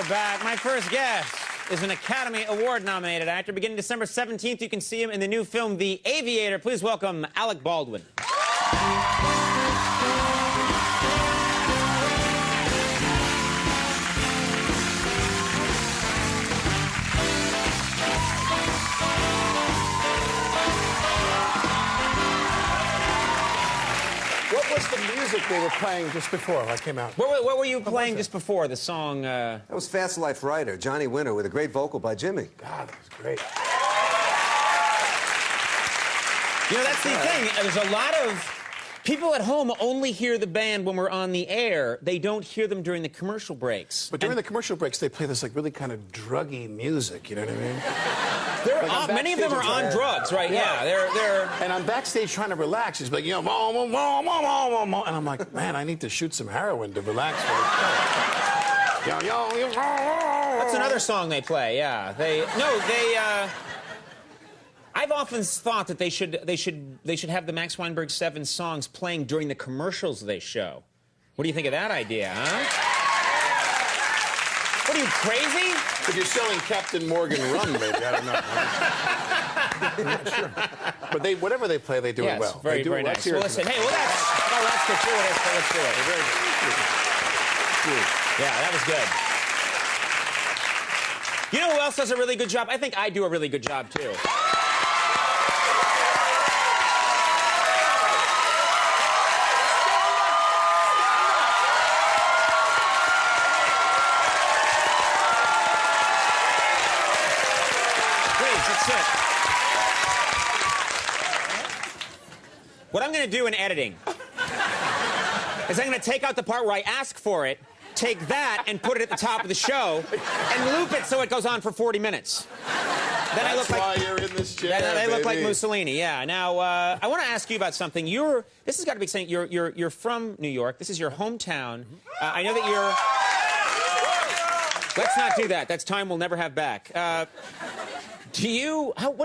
back. My first guest is an Academy Award-nominated actor. Beginning December 17th, you can see him in the new film, The Aviator. Please welcome Alec Baldwin. What was the music they were playing just before I came out? What were you playing just before, the song? That was Fast Life Rider, Johnny Winter, with a great vocal by Jimmy. God, that was great. You know, that's the thing. There's a lot of people at home only hear the band when we're on the air. They don't hear them during the commercial breaks. But during the commercial breaks, they play this like really kind of druggy music. You know what I mean? Like many of them are on drugs, right? Yeah, they're. And I'm backstage trying to relax. He's like, you know, and I'm like, man, I need to shoot some heroin to relax. That's another song they play. Yeah, I've often thought that they should have the Max Weinberg 7 songs playing during the commercials they show. What do you think of that idea, huh? What are you, crazy? If you're selling Captain Morgan rum, maybe, I don't know. I'm not sure. But whatever they play, they do it well. Very, very nice. Well, listen, hey, let's get through it. Let's do it. Very good. Yeah, that was good. You know who else does a really good job? I think I do a really good job, too. What I'm going to do in editing is I'm going to take out the part where I ask for it, take that and put it at the top of the show, and loop it so it goes on for 40 minutes. Then That's I look why you're in this chair, Then I look like Mussolini, yeah. Now, I want to ask you about something. This has got to be saying you're from New York. This is your hometown. I know that you're... Let's not do that. That's time we'll never have back. What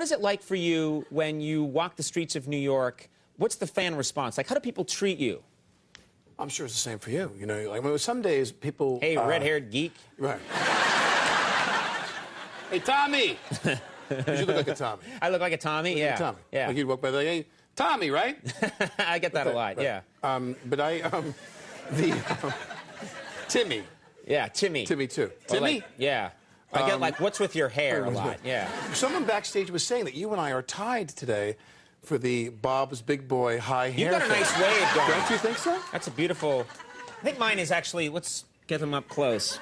is it like for you when you walk the streets of New York? What's the fan response? Like, how do people treat you? I'm sure it's the same for you. You know, like some days people... Hey, red-haired geek. Right. Hey, Tommy! You should look like a Tommy. I look like a Tommy? Yeah. Like a Tommy. Yeah. Like you'd walk by like, hey, Tommy, right? I get that a lot, right. Yeah. Timmy. Yeah, Timmy. Timmy, too. Or Timmy? like, yeah. I get, like, what's with your hair a lot, yeah. Someone backstage was saying that you and I are tied today for the Bob's Big Boy high hair. You've got a nice wave going. Don't you think so? That's a beautiful... I think mine is actually... Let's get him up close.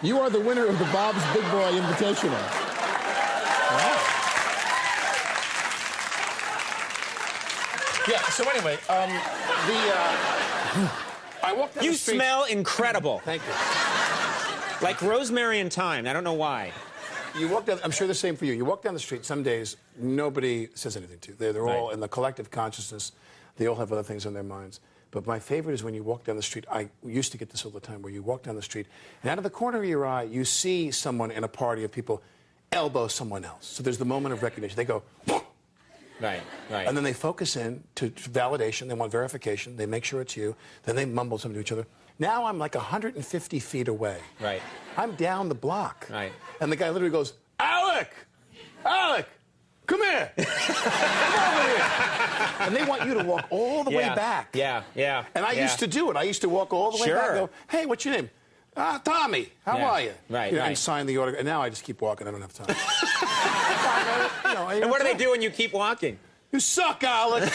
You are the winner of the Bob's Big Boy Invitational. Wow. Yeah, so anyway, I walked down the street... You smell incredible. Thank you. Like rosemary and thyme. I don't know why. You walk down... I'm sure the same for you. You walk down the street, some days, nobody says anything to you. They're all in the collective consciousness. They all have other things on their minds. But my favorite is when you walk down the street. I used to get this all the time, where you walk down the street, and out of the corner of your eye, you see someone in a party of people elbow someone else. So there's the moment of recognition. They go... Right. And then they focus in to validation. They want verification. They make sure it's you. Then they mumble something to each other. Now I'm like 150 feet away. Right. I'm down the block. Right. And the guy literally goes, Alec! Alec! Come here! Come over here! And they want you to walk all the way back. Yeah. And I used to do it. I used to walk all the way back and go, hey, what's your name? Tommy. How are you? Right, you know, and sign the autograph. And now I just keep walking. I don't have time. And what do they do when you keep walking? You suck, Alec. Your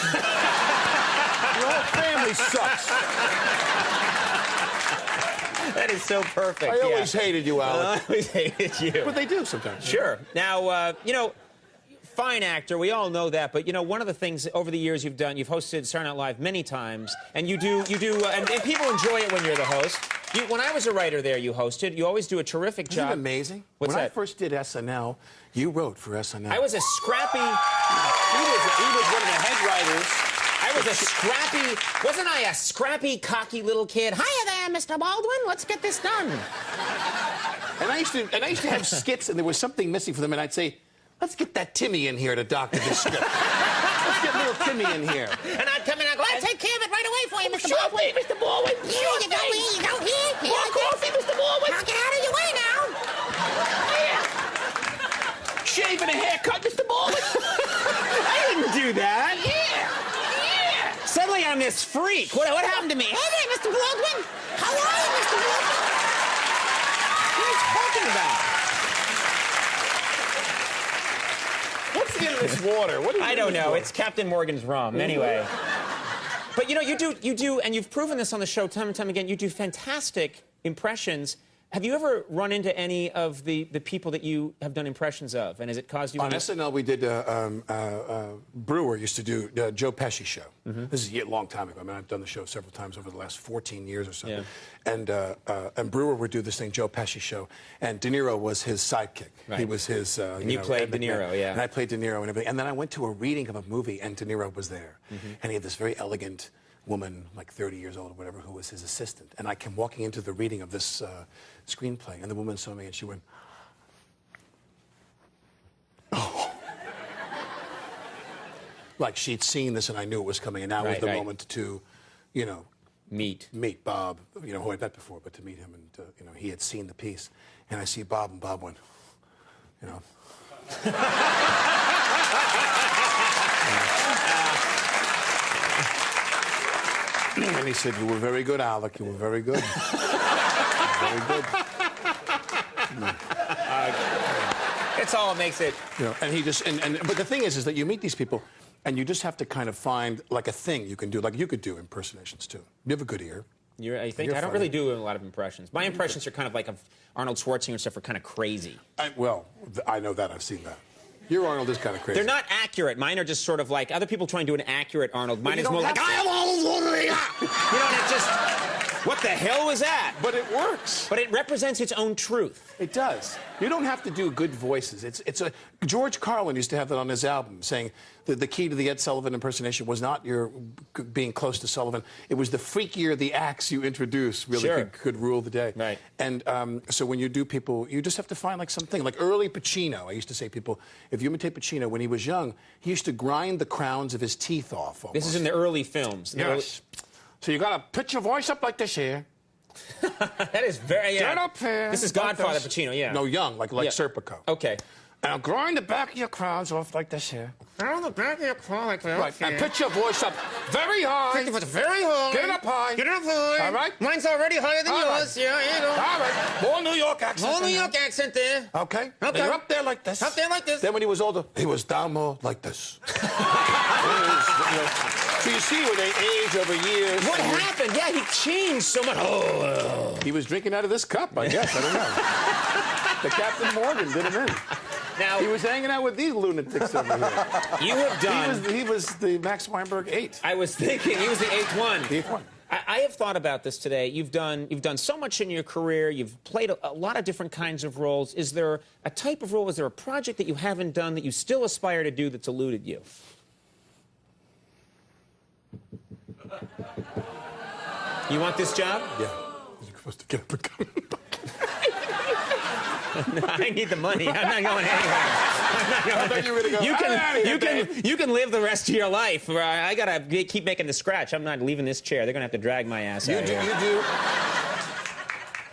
whole family sucks. That is so perfect. I always hated you, Alec. I always hated you. But they do sometimes. Sure. Now, you know, fine actor, we all know that, but, you know, one of the things over the years you've done, you've hosted Saturday Night Live many times, and and people enjoy it when you're the host. When I was a writer there, you hosted. You always do a terrific job. Isn't it amazing? What's that? When I first did SNL, you wrote for SNL. I was a scrappy... He was one of the head writers. Wasn't I a scrappy, cocky little kid? Hiya there, Mr. Baldwin. Let's get this done. And I used to have skits, and there was something missing for them, and I'd say, let's get that Timmy in here to doctor this script. Let's get little Timmy in here. And I'd come in and I'd go, I'll take care of it right away for you, Mr. Sure Baldwin. thing, Mr. Baldwin. Here you go, here you go, here. More coffee, Mr. Baldwin. I'll get out of your way. shave and a haircut, Mr. Baldwin? I didn't do that. Yeah. Suddenly I'm this freak. What happened to me? Hey there, Mr. Baldwin. How are you, Mr. Baldwin? What are you talking about? What's in this water? What is I don't know. It's Captain Morgan's rum. Anyway. But, you know, you do, and you've proven this on the show time and time again, you do fantastic impressions. Have you ever run into any of the people that you have done impressions of? And has it caused you... On SNL, we did... Brewer used to do Joe Pesci show. This is a long time ago. I mean, I've done the show several times over the last 14 years or so. Yeah. And Brewer would do this thing, Joe Pesci show, and De Niro was his sidekick. Right. He was his... and you played De Niro, yeah. And I played De Niro and everything. And then I went to a reading of a movie, and De Niro was there. And he had this very elegant woman, like 30 years old or whatever, who was his assistant. And I came walking into the reading of this screenplay, and the woman saw me, and she went, oh. Like she'd seen this, and I knew it was coming, and now was the moment to, you know, meet Bob, you know, who I'd met before, but to meet him, and, you know, he had seen the piece. And I see Bob, and Bob went, you know. And he said, "You were very good, Alec. You were very good. Very good." It's all it makes it. You know, and he just but the thing is that you meet these people, and you just have to kind of find like a thing you can do. Like you could do impersonations too. You have a good ear. I think I don't really do a lot of impressions. My impressions are kind of like of Arnold Schwarzenegger and stuff are kind of crazy. Well, I know that. I've seen that. Your Arnold is kind of crazy. They're not accurate. Mine are just sort of like other people try and do an accurate Arnold. Mine is more like, I am Arnold Schwarzenegger. You know, and it's just, what the hell was that? But it works. But it represents its own truth. It does. You don't have to do good voices. George Carlin used to have that on his album, saying that the key to the Ed Sullivan impersonation was not your being close to Sullivan. It was the freakier the acts you introduce really could rule the day. Right. And so when you do people, you just have to find like something. Like early Pacino, I used to say people, if you imitate Pacino, when he was young, he used to grind the crowns of his teeth off. Almost. This is in the early films. Yes. So you got to pitch your voice up like this here. That is very... Get up here. This is Godfather Pacino, yeah. No, young, like Serpico. Okay. And I'll grind the back of your crowns off like this here. Grind the back of your crown like that. Right, and pitch your voice up very high. Very high. Get it up high. Get it up high. All right. Mine's already higher than yours. Right. Yeah, here you go. All right. More New York accent. More New York accent there. Okay. Okay. Now you're up there like this. Up there like this. Then when he was older, he was down more like this. So you see where they age over years. What happened? Yeah, he changed so much. Oh. He was drinking out of this cup, I guess. I don't know. The Captain Morgan did him in. Now, he was hanging out with these lunatics over here. You have done... He was the Max Weinberg 8. I was thinking he was the 8th one. The 8th one. I have thought about this today. You've done so much in your career. You've played a lot of different kinds of roles. Is there a type of role, is there a project that you haven't done that you still aspire to do that's eluded you? You want this job? Yeah. You're supposed to get up and come. No, I need the money. I'm not going anywhere. I'm not going. I thought you were going to go. You can live the rest of your life. I gotta keep making the scratch. I'm not leaving this chair. They're gonna have to drag my ass out. You do.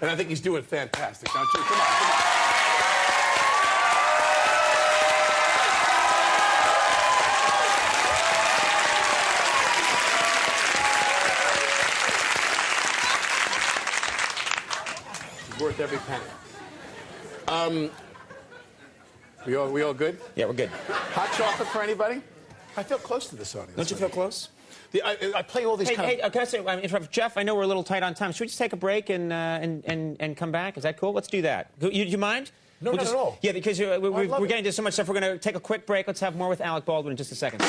And I think he's doing fantastic, don't you? Come on. He's worth every penny. We all good? Yeah, we're good. Hot chocolate for anybody? I feel close to this audience. Don't you feel close? I play all these kind of... Can I say, Jeff, I know we're a little tight on time. Should we just take a break and come back? Is that cool? Let's do that. You mind? No, not at all. Yeah, because we're getting to so much stuff. We're going to take a quick break. Let's have more with Alec Baldwin in just a second.